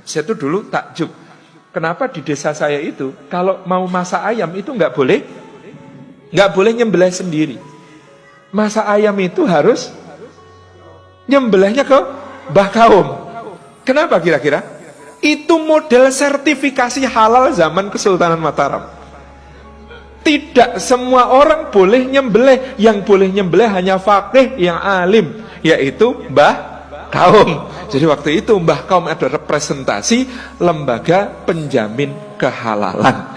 Saya tuh dulu takjub. Kenapa di desa saya itu kalau mau masak ayam itu nggak boleh nyembelih sendiri. Masak ayam itu harus nyembelihnya ke Mbah Kaum. Kenapa kira-kira? Itu model sertifikasi halal zaman Kesultanan Mataram. Tidak semua orang boleh nyembelih. Yang boleh nyembelih hanya faqih yang alim, yaitu Mbah Kaum. Jadi waktu itu Mbah Kaum ada representasi lembaga penjamin kehalalan.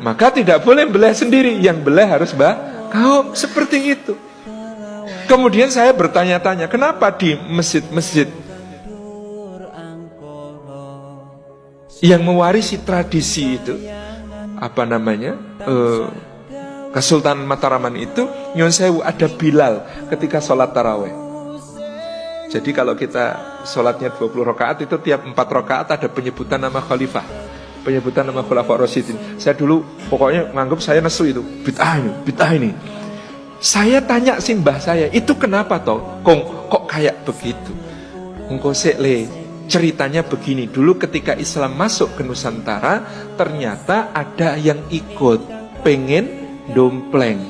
Maka tidak boleh belah sendiri, yang belah harus Mbah Kaum. Seperti itu. Kemudian saya bertanya-tanya, kenapa di masjid-masjid yang mewarisi tradisi itu, Kesultanan Mataraman itu, Nyun Sewu, ada Bilal ketika sholat taraweh. Jadi kalau kita sholatnya 20 rakaat itu tiap 4 rakaat ada penyebutan nama khalifah, penyebutan nama khulafaur rasyidin. Saya dulu pokoknya nganggap saya nesu itu bid'ah ini. Saya tanya si mbah saya, itu kenapa toh? Kok kayak begitu? Engko sekle, ceritanya begini. Dulu ketika Islam masuk ke Nusantara, ternyata ada yang ikut pengen dompleng,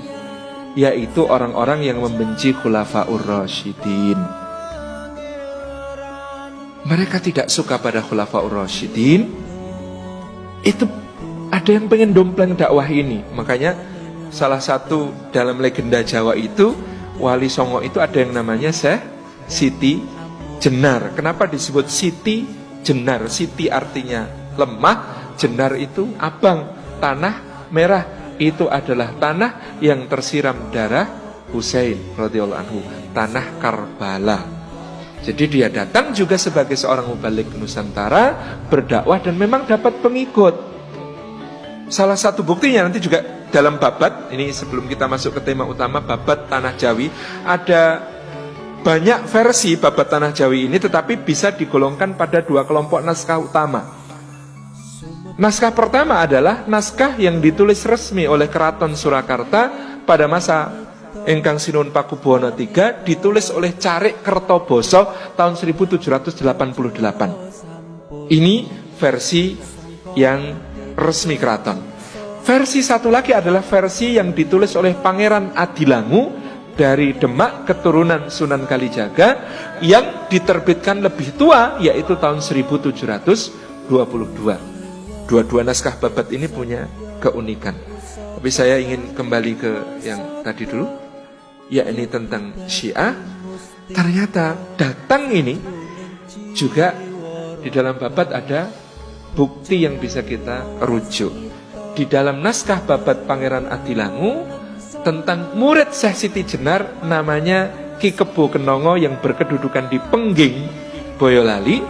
yaitu orang-orang yang membenci khulafaur rasyidin. Mereka tidak suka pada khulafaur rasyidin. Itu ada yang pengen dompleng dakwah ini. Makanya salah satu dalam legenda Jawa itu, Wali Songo itu ada yang namanya Syekh Siti Jenar. Kenapa disebut Siti Jenar? Siti artinya lemah, Jenar itu abang, tanah merah. Itu adalah tanah yang tersiram darah Husain radhiyallahu anhu, tanah Karbala. Jadi dia datang juga sebagai seorang mubalik Nusantara, berdakwah dan memang dapat pengikut. Salah satu buktinya nanti juga dalam babat, ini sebelum kita masuk ke tema utama, babat Tanah Jawi, ada banyak versi babat Tanah Jawi ini, tetapi bisa digolongkan pada 2 kelompok naskah utama. Naskah pertama adalah naskah yang ditulis resmi oleh Keraton Surakarta pada masa Engkang Sinuhun Pakubuwono III, ditulis oleh Carik Kertoboso tahun 1788. Ini versi yang resmi keraton. Versi satu lagi adalah versi yang ditulis oleh Pangeran Adilangu dari Demak, keturunan Sunan Kalijaga, yang diterbitkan lebih tua, yaitu tahun 1722. Dua-dua naskah babat ini punya keunikan. Tapi saya ingin kembali ke yang tadi dulu, yakni tentang Syiah. Ternyata datang ini juga di dalam babat ada bukti yang bisa kita rujuk. Di dalam naskah babat Pangeran Adilangu tentang murid Syekh Siti Jenar namanya Ki Kebo Kenongo yang berkedudukan di Pengging, Boyolali,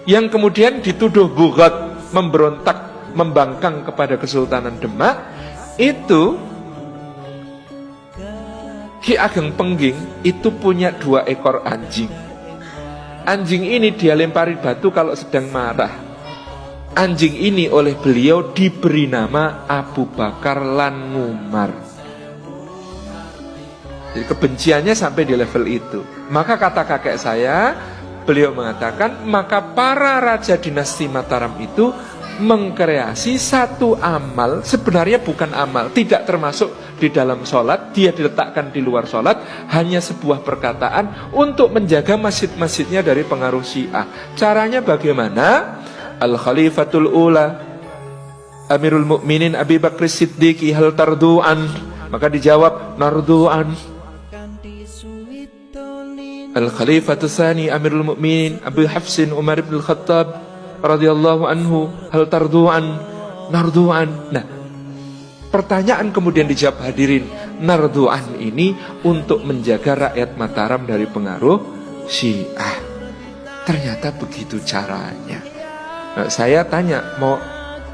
yang kemudian dituduh bughat, memberontak, membangkang kepada Kesultanan Demak. Itu Ki Ageng Pengging itu punya 2 ekor anjing. Anjing ini dia lempari batu kalau sedang marah. Anjing ini oleh beliau diberi nama Abu Bakar lan Umar. Jadi kebenciannya sampai di level itu. Maka kata kakek saya, beliau mengatakan, maka para raja dinasti Mataram itu mengkreasi satu amal, sebenarnya bukan amal, tidak termasuk di dalam sholat, dia diletakkan di luar sholat, hanya sebuah perkataan untuk menjaga masjid-masjidnya dari pengaruh Syiah. Caranya bagaimana? Al-Khalifatul Ula Amirul Mukminin Abi Bakr Siddiqi hal tardu'an, maka dijawab nardu'an. Al-Khalifatul Tsani Amirul Mukminin Abu Hafsin Umar ibn Khattab radhiyallahu anhu hal tardu'an, nardu'an. Nah, pertanyaan kemudian dijawab hadirin, nardu'an ini untuk menjaga rakyat Mataram dari pengaruh Syiah. Ternyata begitu caranya. Nah, saya tanya, mau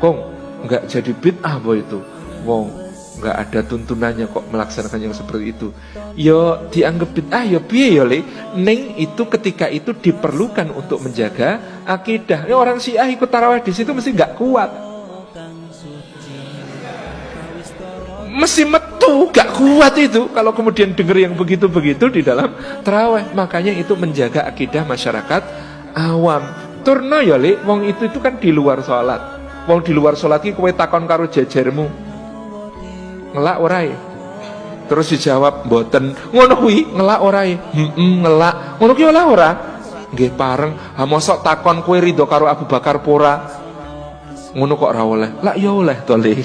kong nggak jadi bid'ah boh itu? Wong nggak ada tuntunannya kok melaksanakan yang seperti itu. Yo dianggap bid'ah yo piye yo le. Neng itu ketika itu diperlukan untuk menjaga akidah. Ya, orang Syiah ikut tarawih di situ mesti nggak kuat. Mesti metu, gak kuat itu kalau kemudian dengar yang begitu-begitu di dalam tarawih. Makanya itu menjaga akidah masyarakat awam. Turno ya Le, wong itu kan di luar sholat. Wong di luar sholat ki kowe takon karo jejermu. Ngelak ora ya? Terus dijawab mboten. Ngono kuwi ngelak ora ya? Ngelak. Ngono ki ora? Nggih pareng. Ha mosok takon kowe rido karo Abu Bakar pora. Ngono kok ora oleh. Lah ya oleh to Le.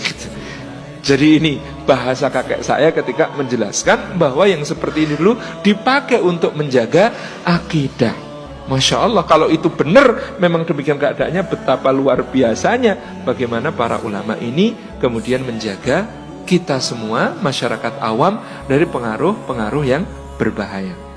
Jadi ini bahasa kakek saya ketika menjelaskan bahwa yang seperti ini dulu dipakai untuk menjaga akidah. Masya Allah, kalau itu benar memang demikian keadaannya, betapa luar biasanya bagaimana para ulama ini kemudian menjaga kita semua masyarakat awam dari pengaruh-pengaruh yang berbahaya.